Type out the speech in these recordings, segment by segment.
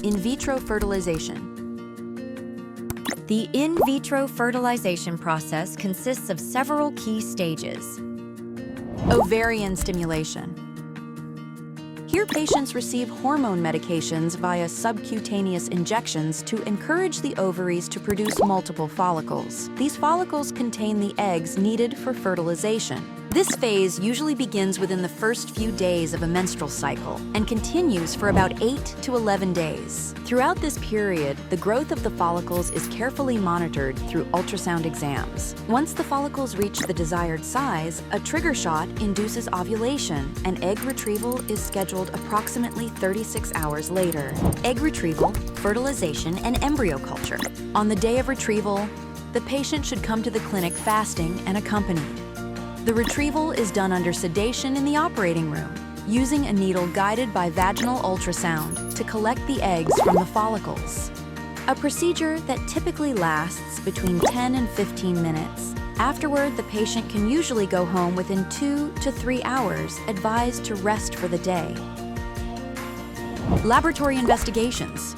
In vitro fertilization. The in vitro fertilization process consists of several key stages. Ovarian stimulation. Here, patients receive hormone medications via subcutaneous injections to encourage the ovaries to produce multiple follicles. These follicles contain the eggs needed for fertilization. This phase usually begins within the first few days of a menstrual cycle and continues for about 8 to 11 days. Throughout this period, the growth of the follicles is carefully monitored through ultrasound exams. Once the follicles reach the desired size, a trigger shot induces ovulation, and egg retrieval is scheduled approximately 36 hours later. Egg retrieval, fertilization, and embryo culture. On the day of retrieval, the patient should come to the clinic fasting and accompanied. The retrieval is done under sedation in the operating room, using a needle guided by vaginal ultrasound to collect the eggs from the follicles. A procedure that typically lasts between 10 and 15 minutes. Afterward, the patient can usually go home within 2 to 3 hours, advised to rest for the day. Laboratory investigations.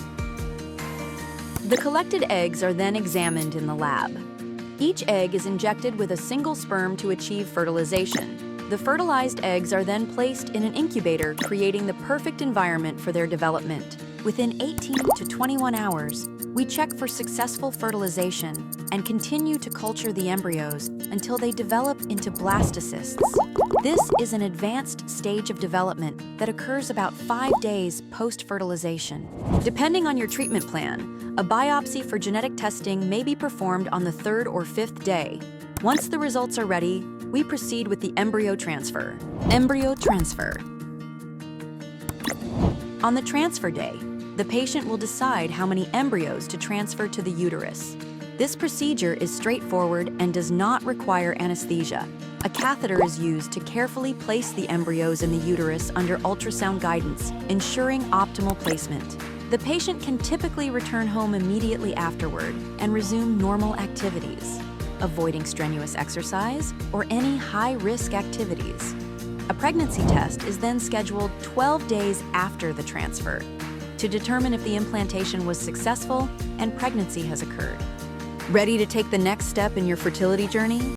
The collected eggs are then examined in the lab. Each egg is injected with a single sperm to achieve fertilization. The fertilized eggs are then placed in an incubator, creating the perfect environment for their development. Within 18 to 21 hours, we check for successful fertilization and continue to culture the embryos until they develop into blastocysts. This is an advanced stage of development that occurs about 5 days post-fertilization. Depending on your treatment plan, a biopsy for genetic testing may be performed on the 3rd or 5th day. Once the results are ready, we proceed with the embryo transfer. Embryo transfer. On the transfer day, the patient will decide how many embryos to transfer to the uterus. This procedure is straightforward and does not require anesthesia. A catheter is used to carefully place the embryos in the uterus under ultrasound guidance, ensuring optimal placement. The patient can typically return home immediately afterward and resume normal activities, avoiding strenuous exercise or any high-risk activities. A pregnancy test is then scheduled 12 days after the transfer to determine if the implantation was successful and pregnancy has occurred. Ready to take the next step in your fertility journey?